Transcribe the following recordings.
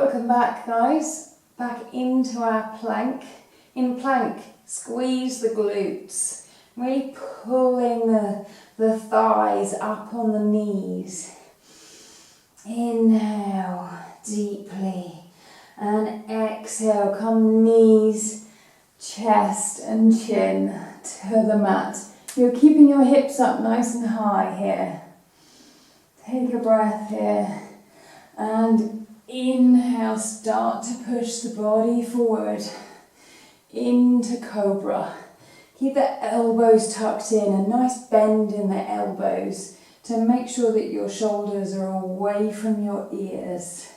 Welcome back, guys. Back into our plank. In plank, squeeze the glutes. Really pulling the thighs up on the knees. Inhale deeply. And exhale, come knees, chest and chin to the mat. You're keeping your hips up nice and high here. Take a breath here. And inhale, start to push the body forward into Cobra. Keep the elbows tucked in, a nice bend in the elbows to make sure that your shoulders are away from your ears.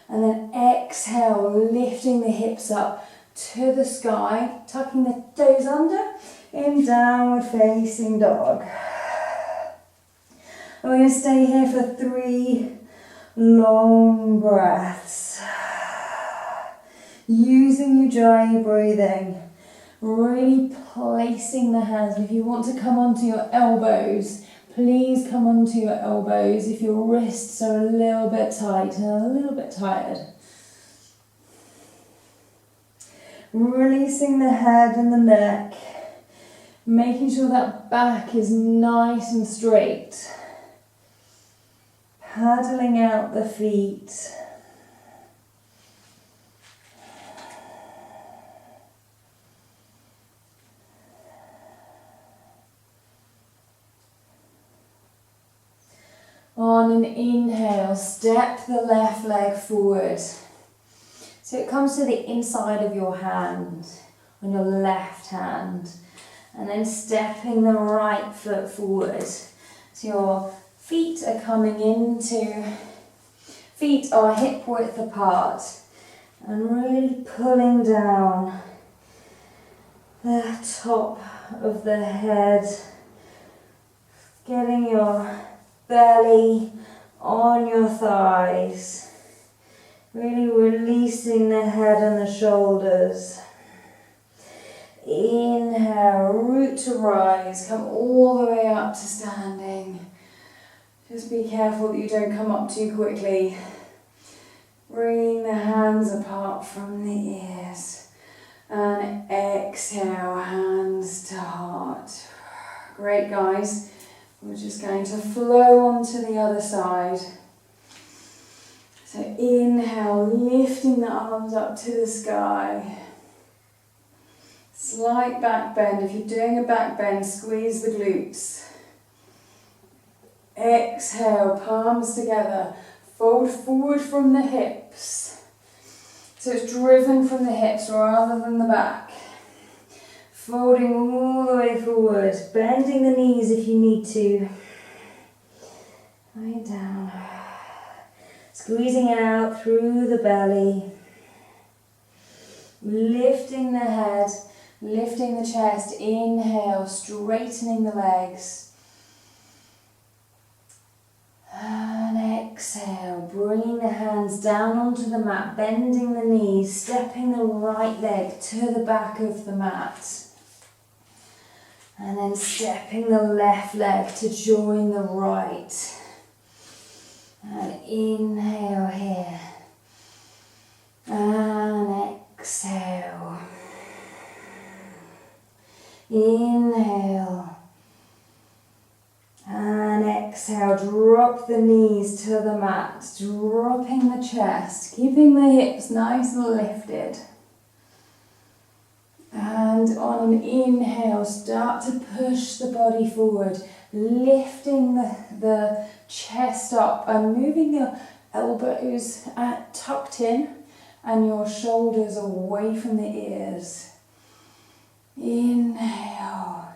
And then exhale, lifting the hips up to the sky, tucking the toes under in downward facing dog. And we're going to stay here for 3 long breaths. Using Ujjayi breathing, really placing the hands. If you want to come onto your elbows, please come onto your elbows if your wrists are a little bit tight and a little bit tired. Releasing the head and the neck, making sure that back is nice and straight. Paddling out the feet. On an inhale, step the left leg forward. So it comes to the inside of your hand, on your left hand. And then stepping the right foot forward. So your feet are coming into, feet are hip width apart. And really pulling down the top of the head. Getting your belly on your thighs. Really releasing the head and the shoulders. Inhale, root to rise. Come all the way up to standing. Just be careful that you don't come up too quickly. Bring the hands apart from the ears. And exhale, hands to heart. Great, guys. We're just going to flow onto the other side. So inhale, lifting the arms up to the sky. Slight back bend. If you're doing a back bend, squeeze the glutes. Exhale, palms together. Fold forward from the hips. So it's driven from the hips rather than the back. Folding all the way forward, bending the knees if you need to. Right down. Squeezing out through the belly. Lifting the head, lifting the chest. Inhale, straightening the legs. And exhale, bringing the hands down onto the mat, bending the knees, stepping the right leg to the back of the mat. And then stepping the left leg to join the right. And inhale here. And exhale. Inhale. And exhale. Drop the knees to the mat. Dropping the chest. Keeping the hips nice and lifted. And on an inhale, start to push the body forward, lifting the chest up and moving your elbows tucked in and your shoulders away from the ears. Inhale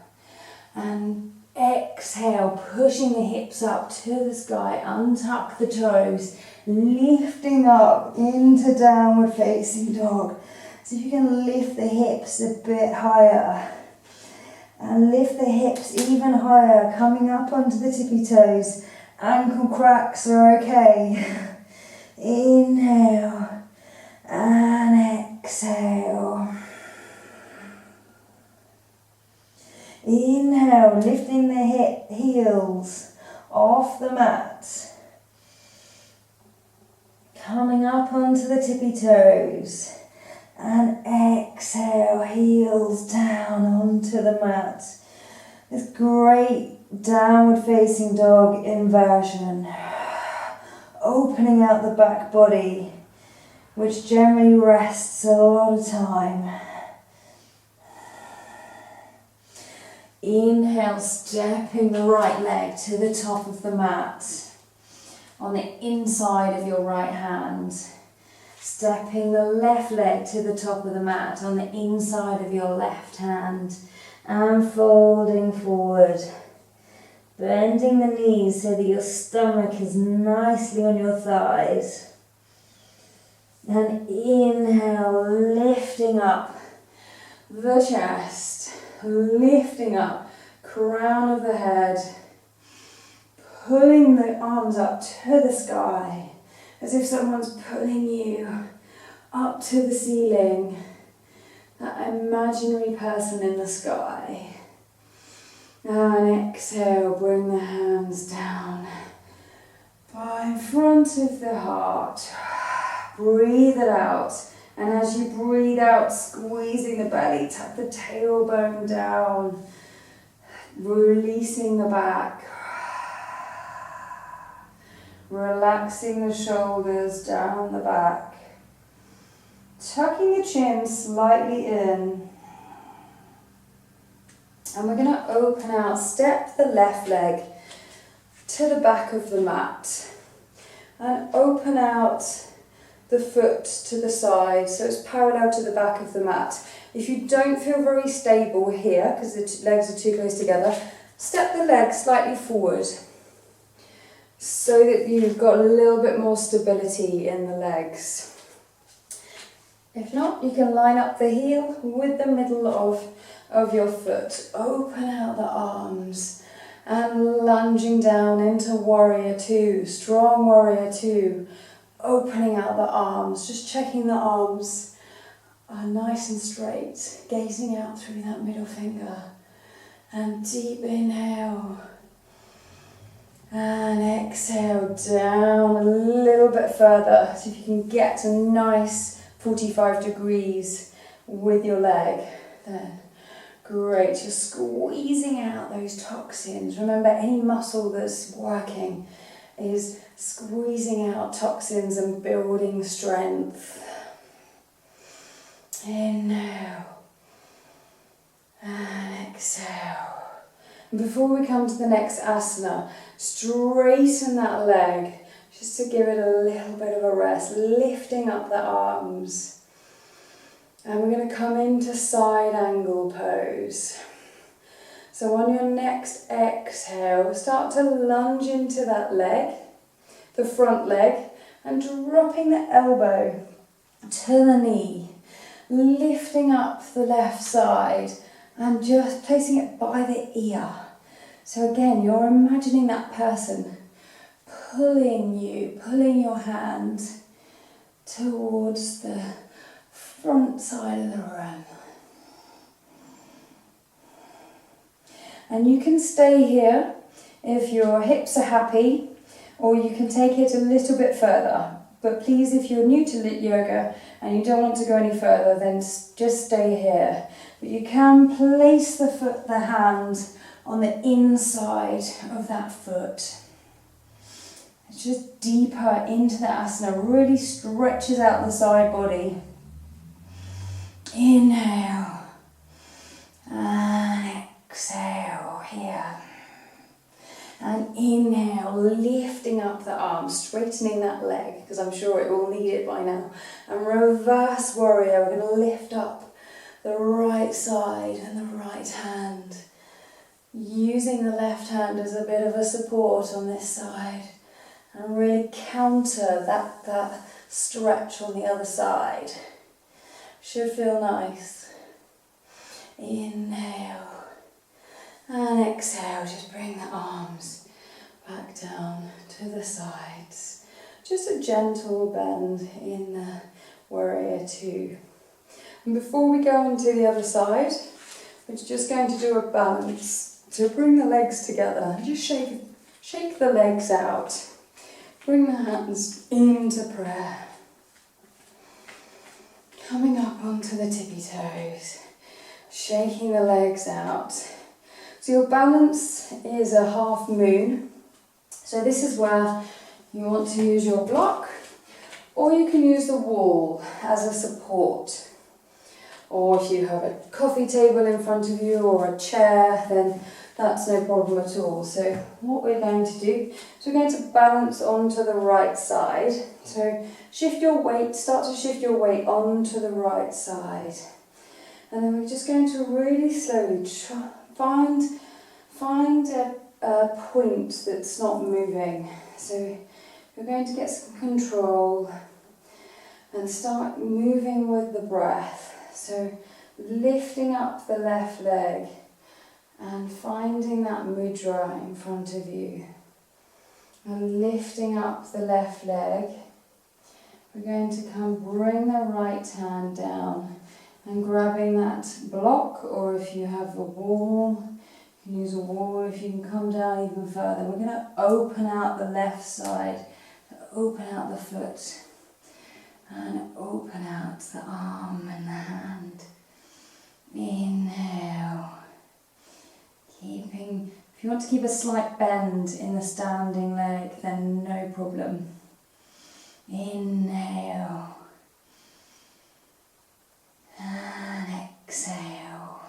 and exhale, pushing the hips up to the sky, untuck the toes, lifting up into downward facing dog. So if you can lift the hips a bit higher and lift the hips even higher, coming up onto the tippy toes. Ankle cracks are okay. Inhale and exhale. Inhale, lifting the heels off the mat. Coming up onto the tippy toes. And exhale, heels down onto the mat. This great downward facing dog inversion. Opening out the back body, which generally rests a lot of time. Inhale, stepping the right leg to the top of the mat on the inside of your right hand. Stepping the left leg to the top of the mat on the inside of your left hand. And folding forward. Bending the knees so that your stomach is nicely on your thighs. And inhale, lifting up the chest. Lifting up, crown of the head, pulling the arms up to the sky, as if someone's pulling you up to the ceiling, that imaginary person in the sky. And exhale, bring the hands down by in front of the heart. Breathe it out. And as you breathe out, squeezing the belly, tuck the tailbone down, releasing the back, relaxing the shoulders down the back, tucking the chin slightly in. And we're going to open out, step the left leg to the back of the mat, and open out the foot to the side, so it's parallel to the back of the mat. If you don't feel very stable here, because the legs are too close together, step the leg slightly forward, so that you've got a little bit more stability in the legs. If not, you can line up the heel with the middle of your foot. Open out the arms, and lunging down into warrior two, strong warrior two. Opening out the arms, just checking the arms are nice and straight, gazing out through that middle finger. And deep inhale. And exhale down a little bit further. So if you can get a nice 45 degrees with your leg, then great. You're squeezing out those toxins. Remember, any muscle that's working is squeezing out toxins and building strength. Inhale and exhale. And before we come to the next asana, straighten that leg just to give it a little bit of a rest, lifting up the arms. And we're going to come into side angle pose. So on your next exhale, start to lunge into that leg, the front leg, and dropping the elbow to the knee, lifting up the left side and just placing it by the ear. So again, you're imagining that person pulling your hand towards the front side of the room. And you can stay here if your hips are happy, or you can take it a little bit further. But please, if you're new to yoga and you don't want to go any further, then just stay here. But you can place the hand on the inside of that foot. It's just deeper into the asana, really stretches out the side body. Inhale and exhale here. And inhale, lifting up the arms, straightening that leg, because I'm sure it will need it by now. And reverse warrior, we're going to lift up the right side and the right hand, using the left hand as a bit of a support on this side, and really counter that stretch on the other side. Should feel nice. Inhale. And exhale, just bring the arms back down to the sides. Just a gentle bend in the warrior two. And before we go on to the other side, we're just going to do a balance. So bring the legs together. Just shake the legs out. Bring the hands into prayer. Coming up onto the tippy toes. Shaking the legs out. So your balance is a half moon. So this is where you want to use your block, or you can use the wall as a support. Or if you have a coffee table in front of you or a chair, then that's no problem at all. So what we're going to do is we're going to balance onto the right side. So shift your weight, start to shift your weight onto the right side. And then we're just going to really slowly find a point that's not moving. So you're going to get some control and start moving with the breath. So lifting up the left leg and finding that mudra in front of you. And lifting up the left leg. We're going to bring the right hand down and grabbing that block, or if you have a wall, you can use a wall. If you can come down even further, we're going to open out the left side, open out the foot, and open out the arm and the hand. Inhale. If you want to keep a slight bend in the standing leg, then no problem. Inhale. And exhale.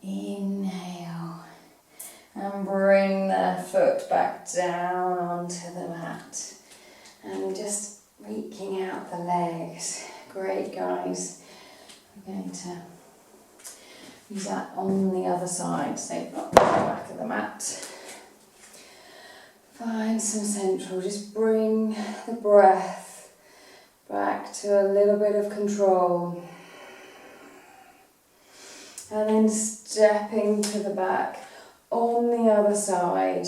Inhale. And bring the foot back down onto the mat. And just reaching out the legs. Great, guys. We're going to use that on the other side, so not the back of the mat. Find some central, just bring the breath back to a little bit of control. And then stepping to the back on the other side.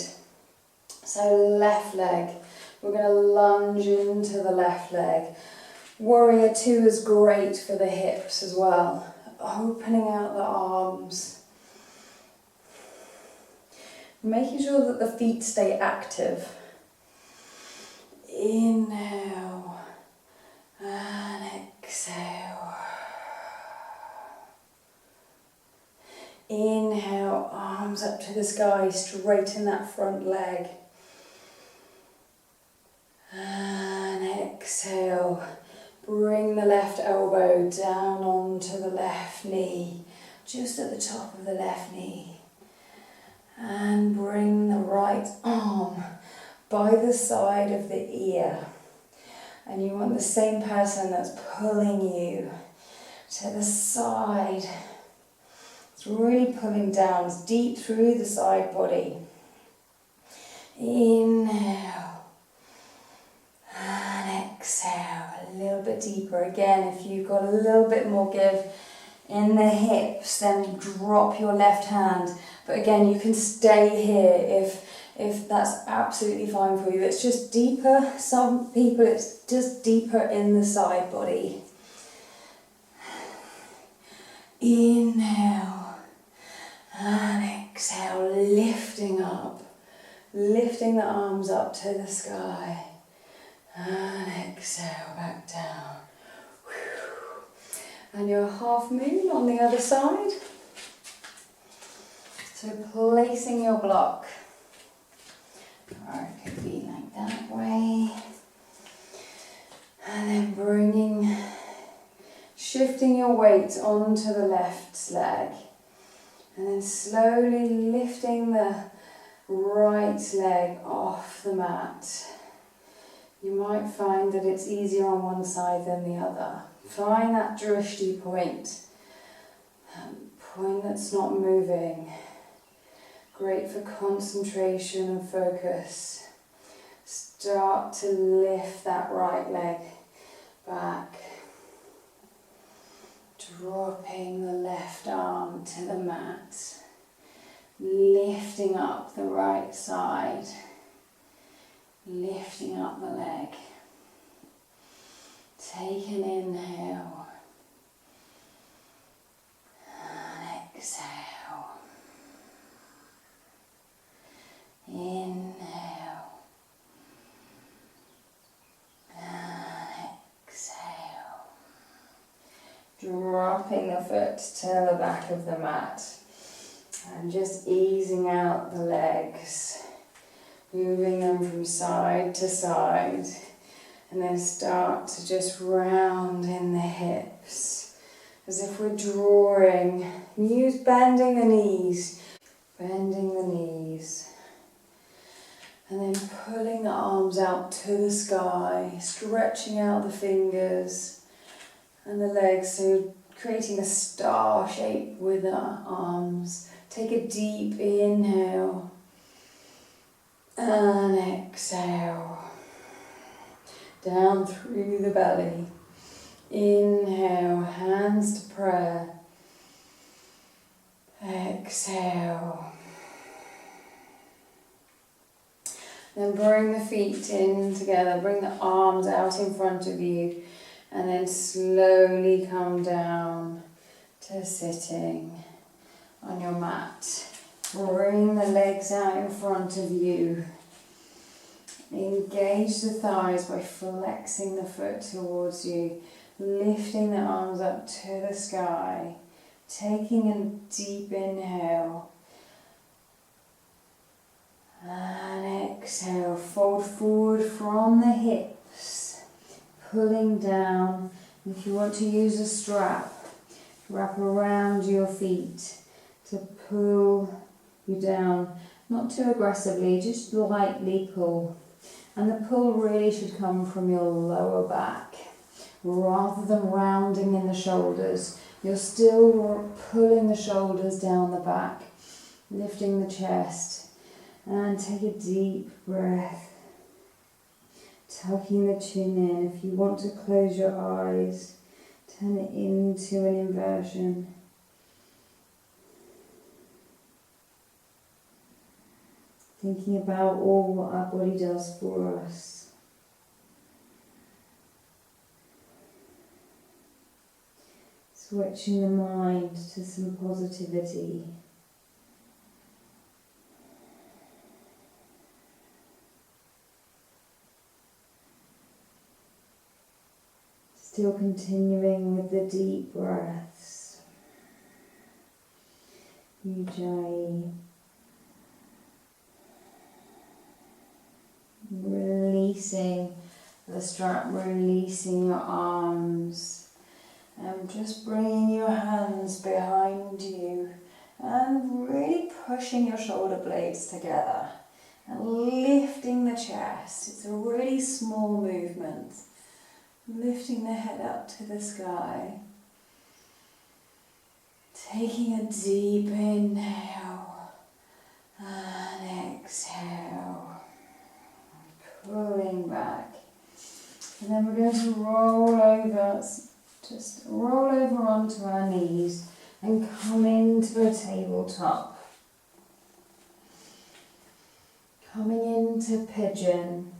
So left leg, we're going to lunge into the left leg. Warrior two is great for the hips as well. Opening out the arms. Making sure that the feet stay active. Inhale and exhale. Inhale, arms up to the sky, straighten that front leg. And exhale. Bring the left elbow down onto the left knee, just at the top of the left knee. And bring the right arm by the side of the ear. And you want the same person that's pulling you to the side. It's really pulling down, it's deep through the side body. Inhale. And exhale. A little bit deeper. Again, if you've got a little bit more give in the hips, then drop your left hand. But again, you can stay here if that's absolutely fine for you. It's just deeper. Some people, it's just deeper in the side body. Inhale and exhale, lifting up, lifting the arms up to the sky. And exhale back down. And your half moon on the other side. So placing your block. Or it could be like that way. And then shifting your weight onto the left leg. And then slowly lifting the right leg off the mat. You might find that it's easier on one side than the other. Find that drishti point, that point that's not moving. Great for concentration and focus. Start to lift that right leg back. Dropping the left arm to the mat. Lifting up the right side. Lifting up the leg. Take an inhale. And exhale. Inhale. And exhale. Dropping the foot to the back of the mat. And just easing out the legs. Moving them from side to side. And then start to just round in the hips. As if we're drawing. Use bending the knees. Bending the knees. And then pulling the arms out to the sky, stretching out the fingers and the legs, so creating a star shape with the arms. Take a deep inhale and exhale. Down through the belly. Inhale, hands to prayer. Exhale. Then bring the feet in together, bring the arms out in front of you, and then slowly come down to sitting on your mat. Bring the legs out in front of you. Engage the thighs by flexing the foot towards you, lifting the arms up to the sky, taking a deep inhale. And exhale, fold forward from the hips, pulling down. If you want to use a strap, wrap around your feet to pull you down. Not too aggressively, just lightly pull. And the pull really should come from your lower back, rather than rounding in the shoulders. You're still pulling the shoulders down the back, lifting the chest. And take a deep breath, tucking the chin in. If you want to close your eyes, turn it into an inversion. Thinking about all what our body does for us. Switching the mind to some positivity. Still continuing with the deep breaths. Ujjayi. Releasing the strap, releasing your arms. And just bringing your hands behind you. And really pushing your shoulder blades together. And lifting the chest. It's a really small movement. Lifting the head up to the sky. Taking a deep inhale and exhale. Pulling back. And then we're going to roll over, just roll over onto our knees and come into a tabletop. Coming into pigeon.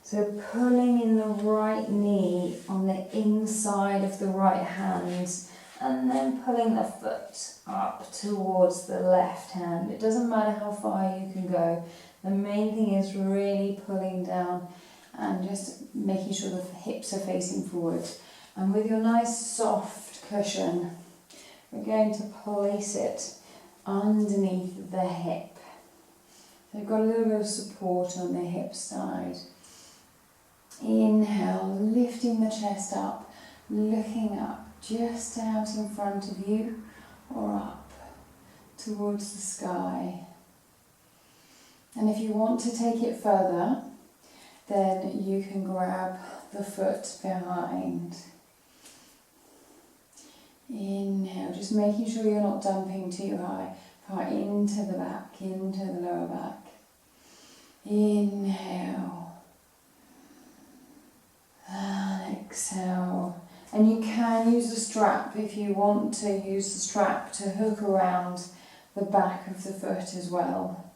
So pulling in the right knee on the inside of the right hand and then pulling the foot up towards the left hand. It doesn't matter how far you can go. The main thing is really pulling down and just making sure the hips are facing forward. And with your nice soft cushion, we're going to place it underneath the hip. So you've got a little bit of support on the hip side. Inhale, lifting the chest up, looking up, just out in front of you or up towards the sky. And if you want to take it further, then you can grab the foot behind. Inhale, just making sure you're not dumping too high, far into the back, into the lower back. Inhale. And exhale. And you can use a strap if you want to use the strap to hook around the back of the foot as well.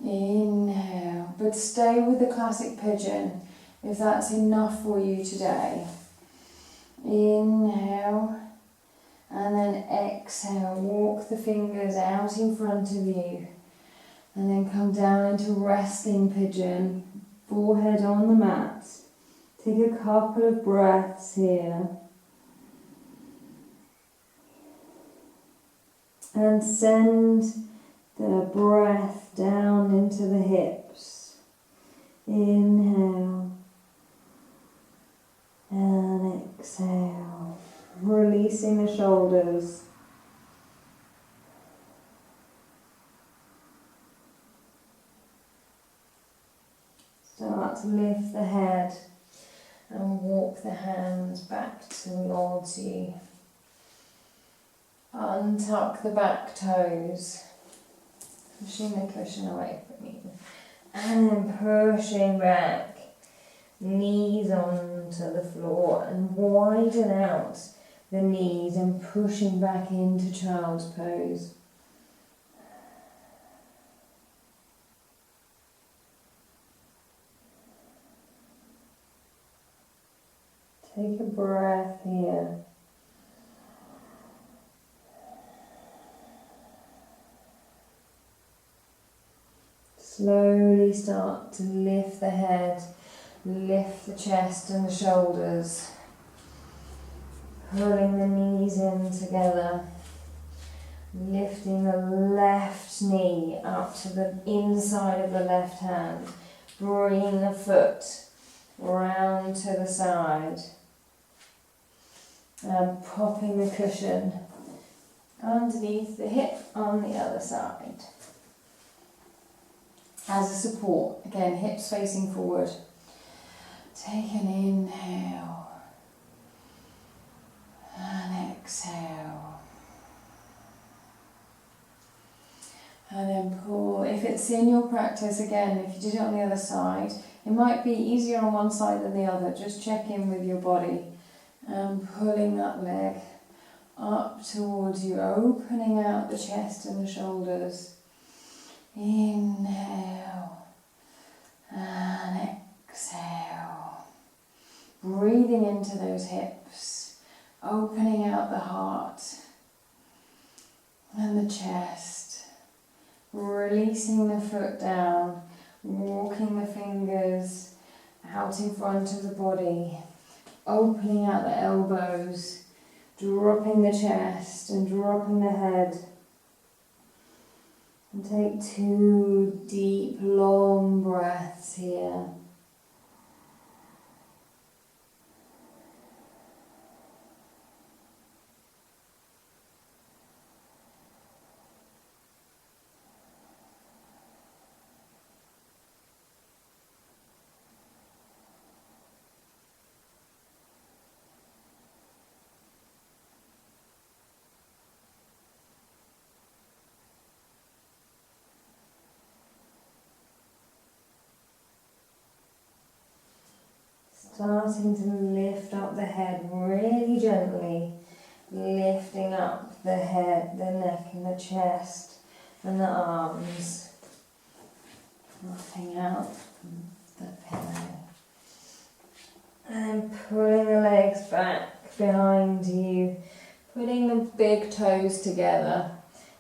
Inhale. But stay with the classic pigeon if that's enough for you today. Inhale. And then exhale. Walk the fingers out in front of you. And then come down into resting pigeon, forehead on the mat. Take a couple of breaths here. And send the breath down into the hips. Inhale and exhale, releasing the shoulders. Start to lift the head and walk the hands back towards you. Untuck the back toes, pushing the cushion away from you, and then pushing back, knees onto the floor, and widen out the knees and pushing back into child's pose. Take a breath here. Slowly start to lift the head, lift the chest and the shoulders, pulling the knees in together, lifting the left knee up to the inside of the left hand, bringing the foot round to the side, and popping the cushion underneath the hip on the other side. As a support, again, hips facing forward. Take an inhale and exhale. And then pull. If it's in your practice, again, if you did it on the other side, it might be easier on one side than the other. Just check in with your body and pulling that leg up towards you, opening out the chest and the shoulders. Inhale and exhale. Breathing into those hips, opening out the heart and the chest. Releasing the foot down, walking the fingers out in front of the body, opening out the elbows, dropping the chest and dropping the head. And take 2 deep, long breaths here. Starting to lift up the head really gently, lifting up the head, the neck and the chest and the arms, dropping out the pillow. And pulling the legs back behind you, putting the big toes together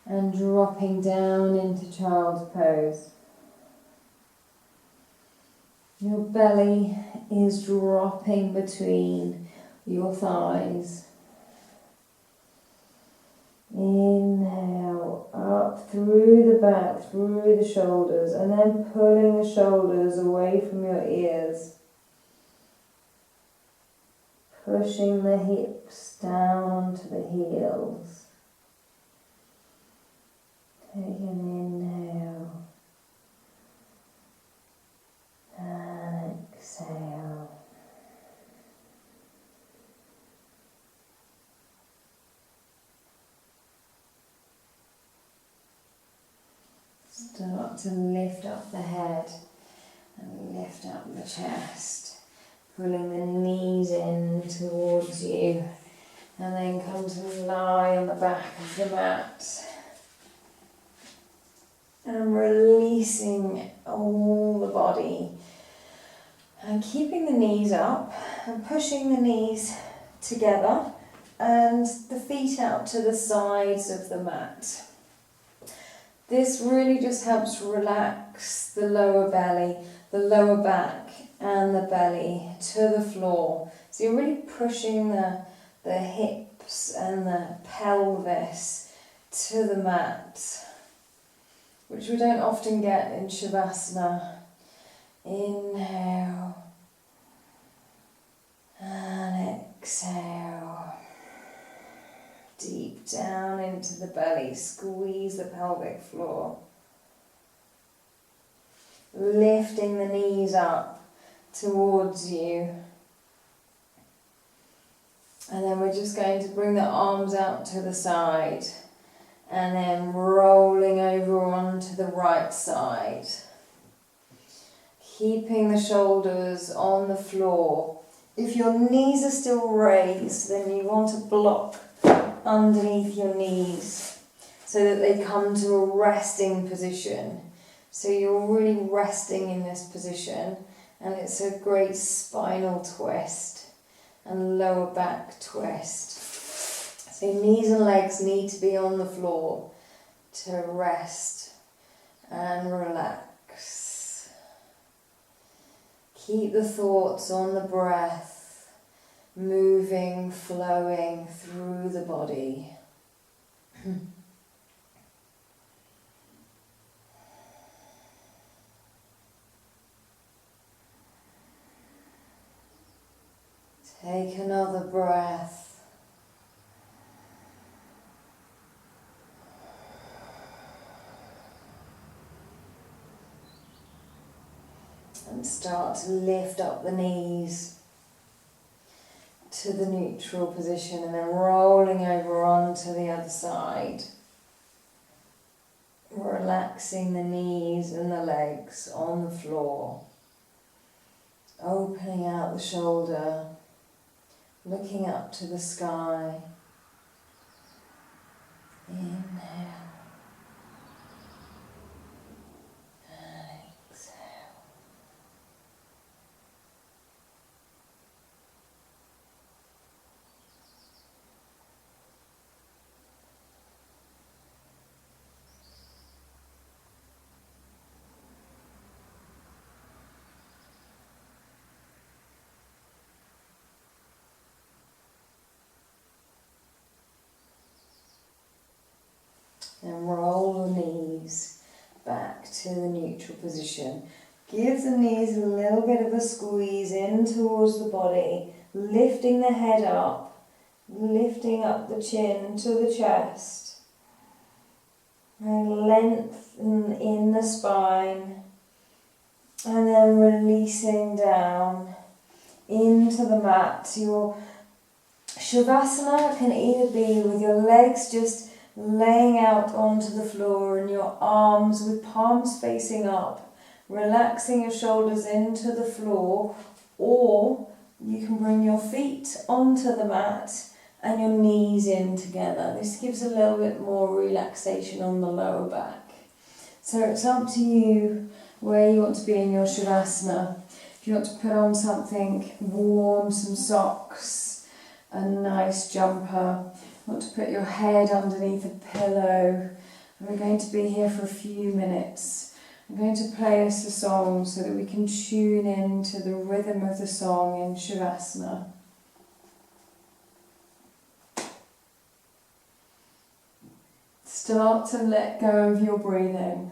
and dropping down into child's pose. Your belly is dropping between your thighs. Inhale, up through the back, through the shoulders, and then pulling the shoulders away from your ears. Pushing the hips down to the heels. Take an inhale. And exhale. Start to lift up the head and lift up the chest, pulling the knees in towards you, and then come to lie on the back of the mat. And releasing all the body and keeping the knees up and pushing the knees together and the feet out to the sides of the mat. This really just helps relax the lower belly, the lower back and the belly to the floor. So you're really pushing the hips and the pelvis to the mat, which we don't often get in Shavasana. Inhale and exhale. Deep down into the belly, squeeze the pelvic floor. Lifting the knees up towards you. And then we're just going to bring the arms out to the side and then rolling over onto the right side. Keeping the shoulders on the floor. If your knees are still raised, then you want to block underneath your knees so that they come to a resting position. So you're really resting in this position, and it's a great spinal twist and lower back twist. So your knees and legs need to be on the floor to rest and relax. Keep the thoughts on the breath, moving, flowing through the body. Take another breath. And start to lift up the knees to the neutral position and then rolling over onto the other side. Relaxing the knees and the legs on the floor. Opening out the shoulder. Looking up to the sky. Inhale. And exhale. And roll the knees back to the neutral position. Give the knees a little bit of a squeeze in towards the body, lifting the head up, lifting up the chin to the chest. And lengthen in the spine, and then releasing down into the mat. Your Shavasana can either be with your legs just laying out onto the floor and your arms with palms facing up, relaxing your shoulders into the floor, or you can bring your feet onto the mat and your knees in together. This gives a little bit more relaxation on the lower back. So it's up to you where you want to be in your Shavasana. If you want to put on something warm, some socks, a nice jumper, want to put your head underneath a pillow. And we're going to be here for a few minutes. I'm going to play us a song so that we can tune in to the rhythm of the song in Shavasana. Start to let go of your breathing.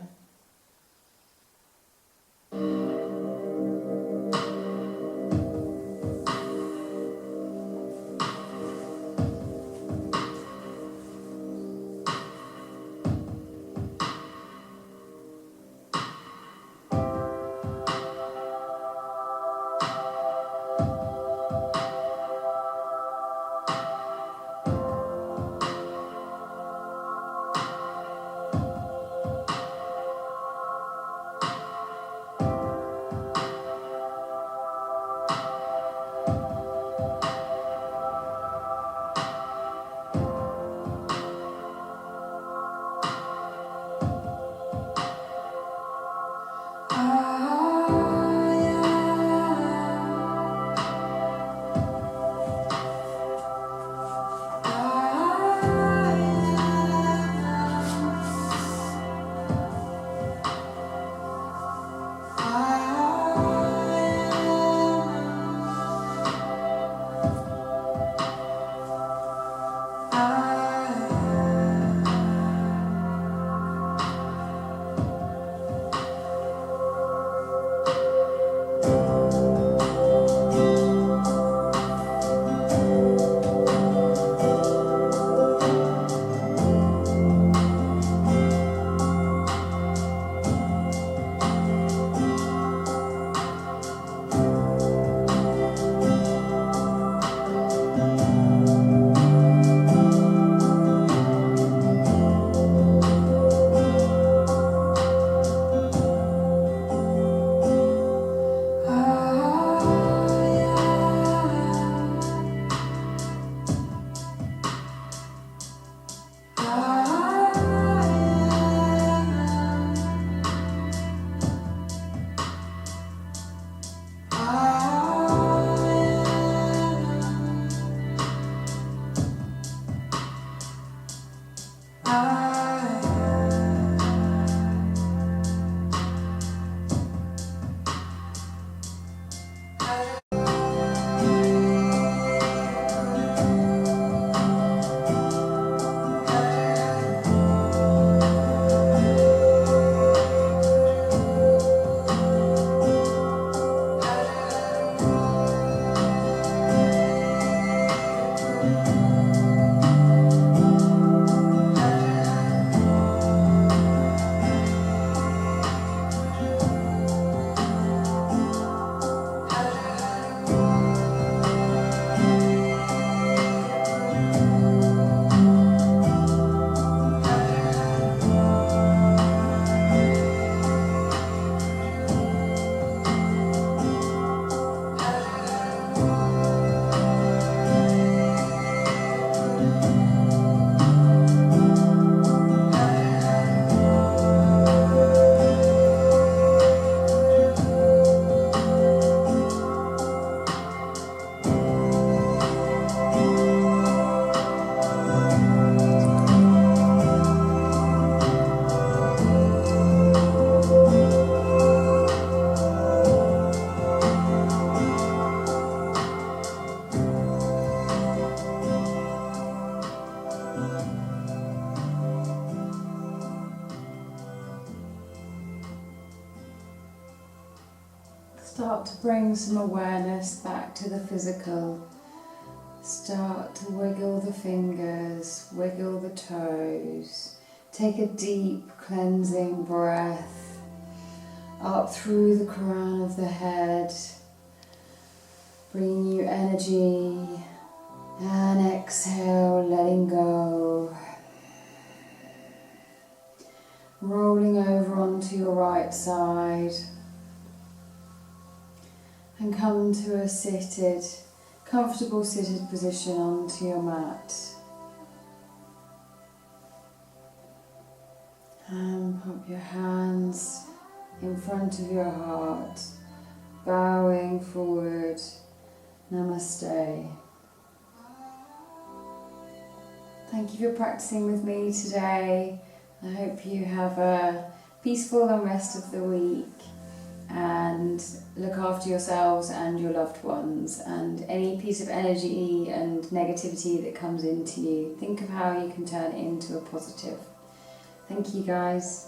Start to bring some awareness back to the physical. Start to wiggle the fingers, wiggle the toes. Take a deep cleansing breath up through the crown of the head, bringing you energy, and exhale, letting go. Rolling over onto your right side and come to a comfortable seated position onto your mat. And pop your hands in front of your heart, bowing forward. Namaste. Thank you for practicing with me today. I hope you have a peaceful and rest of the week, and look after yourselves and your loved ones, and any piece of energy and negativity that comes into you, think of how you can turn it into a positive. Thank you guys.